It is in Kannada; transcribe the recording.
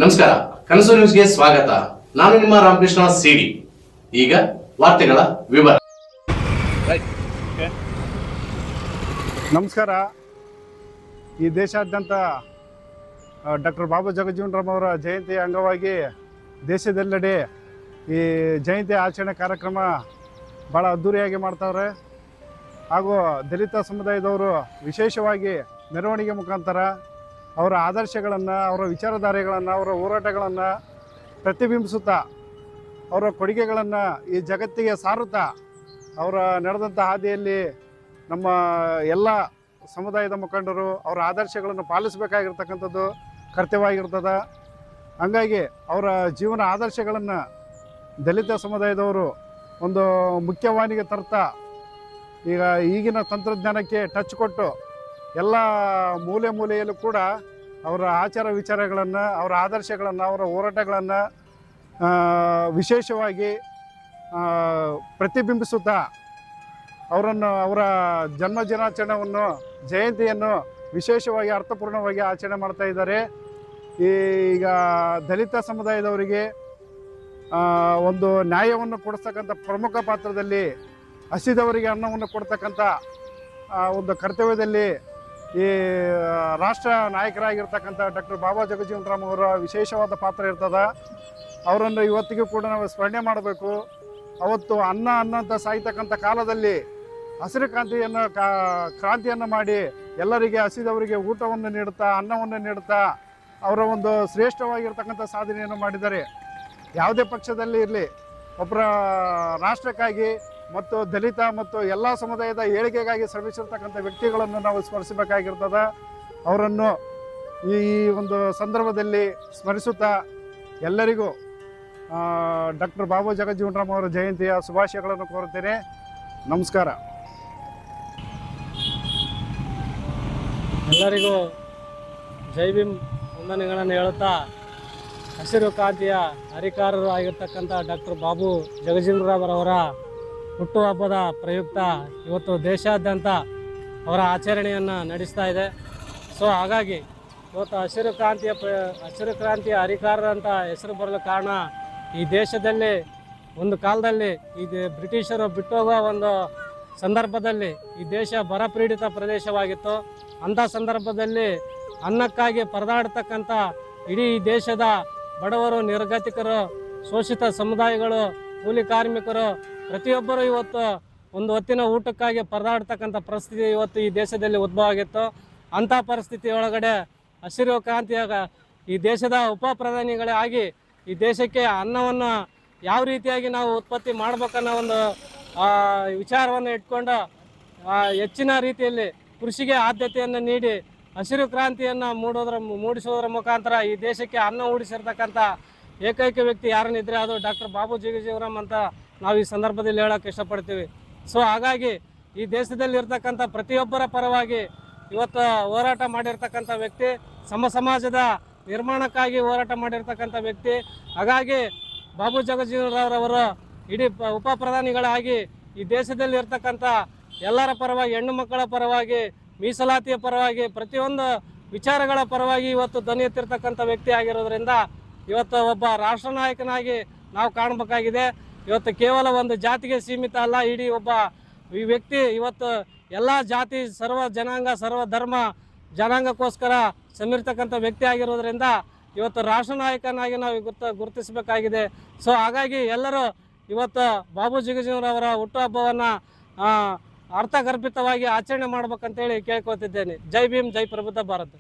ನಮಸ್ಕಾರ, ಕನಸು ನ್ಯೂಸ್ಗೆ ಸ್ವಾಗತ. ನಾನು ನಿಮ್ಮ ರಾಮಕೃಷ್ಣ ಸಿಡಿ. ಈಗ ವಾರ್ತೆಗಳ ವಿವರ. ನಮಸ್ಕಾರ. ಈ ದೇಶಾದ್ಯಂತ ಡಾಕ್ಟರ್ ಬಾಬಾ ಜಗಜೀವನ್ ರಾಮ್ ಅವರ ಜಯಂತಿ ಅಂಗವಾಗಿ ದೇಶದೆಲ್ಲೆಡೆ ಈ ಜಯಂತಿ ಆಚರಣೆ ಕಾರ್ಯಕ್ರಮ ಭಾಳ ಅದ್ಧೂರಿಯಾಗಿ ಮಾಡ್ತಾವ್ರೆ. ಹಾಗೂ ದಲಿತ ಸಮುದಾಯದವರು ವಿಶೇಷವಾಗಿ ಮೆರವಣಿಗೆ ಮುಖಾಂತರ ಅವರ ಆದರ್ಶಗಳನ್ನು, ಅವರ ವಿಚಾರಧಾರೆಗಳನ್ನು, ಅವರ ಹೋರಾಟಗಳನ್ನು ಪ್ರತಿಬಿಂಬಿಸುತ್ತಾ ಅವರ ಕೊಡುಗೆಗಳನ್ನು ಈ ಜಗತ್ತಿಗೆ ಸಾರುತ್ತಾ ಅವರ ನಡೆದಂಥ ಹಾದಿಯಲ್ಲಿ ನಮ್ಮ ಎಲ್ಲ ಸಮುದಾಯದ ಮುಖಂಡರು ಅವರ ಆದರ್ಶಗಳನ್ನು ಪಾಲಿಸಬೇಕಾಗಿರ್ತಕ್ಕಂಥದ್ದು ಕರ್ತವ್ಯವಾಗಿರ್ತದೆ. ಹಂಗಾಗಿ ಅವರ ಜೀವನ ಆದರ್ಶಗಳನ್ನು ದಲಿತ ಸಮುದಾಯದವರು ಒಂದು ಮುಖ್ಯವಾಹಿನಿಗೆ ತರ್ತಾ ಈಗಿನ ತಂತ್ರಜ್ಞಾನಕ್ಕೆ ಟಚ್ ಕೊಟ್ಟು ಎಲ್ಲ ಮೂಲೆಯಲ್ಲೂ ಕೂಡ ಅವರ ಆಚಾರ ವಿಚಾರಗಳನ್ನು, ಅವರ ಆದರ್ಶಗಳನ್ನು, ಅವರ ಹೋರಾಟಗಳನ್ನು ವಿಶೇಷವಾಗಿ ಪ್ರತಿಬಿಂಬಿಸುತ್ತಾ ಅವರ ಜನ್ಮ ದಿನಾಚರಣೆಯನ್ನು, ಜಯಂತಿಯನ್ನು ವಿಶೇಷವಾಗಿ ಅರ್ಥಪೂರ್ಣವಾಗಿ ಆಚರಣೆ ಮಾಡ್ತಾ ಇದ್ದಾರೆ. ಈಗ ದಲಿತ ಸಮುದಾಯದವರಿಗೆ ಒಂದು ನ್ಯಾಯವನ್ನು ಕೊಡಿಸ್ತಕ್ಕಂಥ ಪ್ರಮುಖ ಪಾತ್ರದಲ್ಲಿ, ಹಸಿದವರಿಗೆ ಅನ್ನವನ್ನು ಕೊಡ್ತಕ್ಕಂಥ ಒಂದು ಕರ್ತವ್ಯದಲ್ಲಿ ಈ ರಾಷ್ಟ್ರ ನಾಯಕರಾಗಿರ್ತಕ್ಕಂಥ ಡಾಕ್ಟರ್ ಬಾಬಾ ಜಗಜೀವನ್ ರಾಮ್ ಅವರ ವಿಶೇಷವಾದ ಪಾತ್ರ ಇರ್ತದೆ. ಅವರನ್ನು ಇವತ್ತಿಗೂ ಕೂಡ ನಾವು ಸ್ಮರಣೆ ಮಾಡಬೇಕು. ಅವತ್ತು ಅನ್ನ ಅಂತ ಸಾಯ್ತಕ್ಕಂಥ ಕಾಲದಲ್ಲಿ ಹಸಿರು ಕ್ರಾಂತಿಯನ್ನು ಮಾಡಿ ಎಲ್ಲರಿಗೆ, ಹಸಿದವರಿಗೆ ಊಟವನ್ನು ನೀಡುತ್ತಾ, ಅನ್ನವನ್ನು ನೀಡುತ್ತಾ ಅವರ ಒಂದು ಶ್ರೇಷ್ಠವಾಗಿರ್ತಕ್ಕಂಥ ಸಾಧನೆಯನ್ನು ಮಾಡಿದ್ದಾರೆ. ಯಾವುದೇ ಪಕ್ಷದಲ್ಲಿ ಇರಲಿ, ಒಬ್ಬರ ರಾಷ್ಟ್ರಕ್ಕಾಗಿ ಮತ್ತು ದಲಿತ ಮತ್ತು ಎಲ್ಲ ಸಮುದಾಯದ ಏಳಿಗೆಗಾಗಿ ಶ್ರಮಿಸಿರ್ತಕ್ಕಂಥ ವ್ಯಕ್ತಿಗಳನ್ನು ನಾವು ಸ್ಮರಿಸಬೇಕಾಗಿರ್ತದೆ. ಅವರನ್ನು ಈ ಒಂದು ಸಂದರ್ಭದಲ್ಲಿ ಸ್ಮರಿಸುತ್ತಾ ಎಲ್ಲರಿಗೂ ಡಾಕ್ಟರ್ ಬಾಬಾ ಜಗಜೀವನ್ ರಾಮ್ ಅವರ ಜಯಂತಿಯ ಶುಭಾಶಯಗಳನ್ನು ಕೋರುತ್ತೇನೆ. ನಮಸ್ಕಾರ. ಎಲ್ಲರಿಗೂ ಜೈ ಭೀಮ್ ವಂದನೆಗಳನ್ನು ಹೇಳುತ್ತಾ, ಹಸಿರು ಕ್ರಾಂತಿಯ ಹರಿಕಾರರು ಆಗಿರ್ತಕ್ಕಂಥ ಡಾಕ್ಟರ್ ಬಾಬು ಜಗಜೀವನ್ ರಾಮ್ ಅವರ ಹುಟ್ಟುಹಬ್ಬದ ಪ್ರಯುಕ್ತ ಇವತ್ತು ದೇಶಾದ್ಯಂತ ಅವರ ಆಚರಣೆಯನ್ನು ನಡೆಸ್ತಾ ಇದೆ. ಸೊ ಹಾಗಾಗಿ ಇವತ್ತು ಹಸಿರು ಕ್ರಾಂತಿಯ ಹರಿಕಾರರು ಅಂತ ಹೆಸರು ಬರಲು ಕಾರಣ, ಈ ದೇಶದಲ್ಲಿ ಒಂದು ಕಾಲದಲ್ಲಿ ಬ್ರಿಟಿಷರು ಬಿಟ್ಟೋಗೋ ಒಂದು ಸಂದರ್ಭದಲ್ಲಿ ಈ ದೇಶ ಬರಪೀಡಿತ ಪ್ರದೇಶವಾಗಿತ್ತು. ಅಂಥ ಸಂದರ್ಭದಲ್ಲಿ ಅನ್ನಕ್ಕಾಗಿ ಪರದಾಡ್ತಕ್ಕಂಥ ಇಡೀ ದೇಶದ ಬಡವರು, ನಿರ್ಗತಿಕರು, ಶೋಷಿತ ಸಮುದಾಯಗಳು, ಕೂಲಿ ಕಾರ್ಮಿಕರು ಪ್ರತಿಯೊಬ್ಬರು ಇವತ್ತು ಒಂದು ಹೊತ್ತಿನ ಊಟಕ್ಕಾಗಿ ಪರದಾಡ್ತಕ್ಕಂಥ ಪರಿಸ್ಥಿತಿ ಇವತ್ತು ಈ ದೇಶದಲ್ಲಿ ಉದ್ಭವ ಆಗಿತ್ತು. ಅಂಥ ಪರಿಸ್ಥಿತಿ ಒಳಗಡೆ ಹಸಿರು ಕ್ರಾಂತಿಯಾಗ ಈ ದೇಶದ ಉಪ ಪ್ರಧಾನಿಗಳೇ ಆಗಿ ಈ ದೇಶಕ್ಕೆ ಅನ್ನವನ್ನು ಯಾವ ರೀತಿಯಾಗಿ ನಾವು ಉತ್ಪತ್ತಿ ಮಾಡ್ಬೇಕನ್ನೋ ಒಂದು ವಿಚಾರವನ್ನು ಇಟ್ಕೊಂಡು ಹೆಚ್ಚಿನ ರೀತಿಯಲ್ಲಿ ಕೃಷಿಗೆ ಆದ್ಯತೆಯನ್ನು ನೀಡಿ ಹಸಿರು ಕ್ರಾಂತಿಯನ್ನು ಮೂಡಿಸೋದ್ರ ಮುಖಾಂತರ ಈ ದೇಶಕ್ಕೆ ಅನ್ನ ಉಳಿಸಿರ್ತಕ್ಕಂಥ ಏಕೈಕ ವ್ಯಕ್ತಿ ಯಾರನ್ನಿದ್ರೆ ಅದು ಡಾಕ್ಟರ್ ಬಾಬು ಜಗಜೀವನ್ ರಾಮ್ ಅಂತ ನಾವು ಈ ಸಂದರ್ಭದಲ್ಲಿ ಹೇಳೋಕ್ಕೆ ಇಷ್ಟಪಡ್ತೀವಿ. ಸೊ ಹಾಗಾಗಿ ಈ ದೇಶದಲ್ಲಿ ಇರ್ತಕ್ಕಂಥ ಪ್ರತಿಯೊಬ್ಬರ ಪರವಾಗಿ ಇವತ್ತು ಹೋರಾಟ ಮಾಡಿರ್ತಕ್ಕಂಥ ವ್ಯಕ್ತಿ, ಸಮಾಜದ ನಿರ್ಮಾಣಕ್ಕಾಗಿ ಹೋರಾಟ ಮಾಡಿರ್ತಕ್ಕಂಥ ವ್ಯಕ್ತಿ. ಹಾಗಾಗಿ ಬಾಬು ಜಗಜೀವನ್ ರಾಮ್ ಅವರು ಇಡೀ ಉಪ ಪ್ರಧಾನಿಗಳಾಗಿ ಈ ದೇಶದಲ್ಲಿ ಇರ್ತಕ್ಕಂಥ ಎಲ್ಲರ ಪರವಾಗಿ, ಹೆಣ್ಣು ಮಕ್ಕಳ ಪರವಾಗಿ, ಮೀಸಲಾತಿಯ ಪರವಾಗಿ, ಪ್ರತಿಯೊಂದು ವಿಚಾರಗಳ ಪರವಾಗಿ ಇವತ್ತು ಧ್ವನಿ ಎತ್ತಿರ್ತಕ್ಕಂಥ ವ್ಯಕ್ತಿ ಆಗಿರೋದ್ರಿಂದ ಇವತ್ತು ಒಬ್ಬ ರಾಷ್ಟ್ರ ನಾಯಕನಾಗಿ ನಾವು ಕಾಣಬೇಕಾಗಿದೆ. ಇವತ್ತು ಕೇವಲ ಒಂದು ಜಾತಿಗೆ ಸೀಮಿತ ಅಲ್ಲ, ಇಡೀ ಒಬ್ಬ ಈ ವ್ಯಕ್ತಿ ಇವತ್ತು ಎಲ್ಲ ಜಾತಿ, ಸರ್ವ ಜನಾಂಗ, ಸರ್ವ ಧರ್ಮ ಜನಾಂಗಕ್ಕೋಸ್ಕರ ಶ್ರಮಿರ್ತಕ್ಕಂಥ ವ್ಯಕ್ತಿ ಆಗಿರೋದ್ರಿಂದ ಇವತ್ತು ರಾಷ್ಟ್ರ ನಾಯಕನಾಗಿ ನಾವು ಗುರುತಿಸಬೇಕಾಗಿದೆ. ಸೊ ಹಾಗಾಗಿ ಎಲ್ಲರೂ ಇವತ್ತು ಬಾಬು ಜಗಜೀವನ್ ಅವರ ಹುಟ್ಟುಹಬ್ಬವನ್ನು ಅರ್ಥಗರ್ಭಿತವಾಗಿ ಆಚರಣೆ ಮಾಡ್ಬೇಕಂತೇಳಿ ಕೇಳ್ಕೊತಿದ್ದೇನೆ. ಜೈ ಭೀಮ್, ಜೈ ಪ್ರಬುದ್ಧ ಭಾರತ.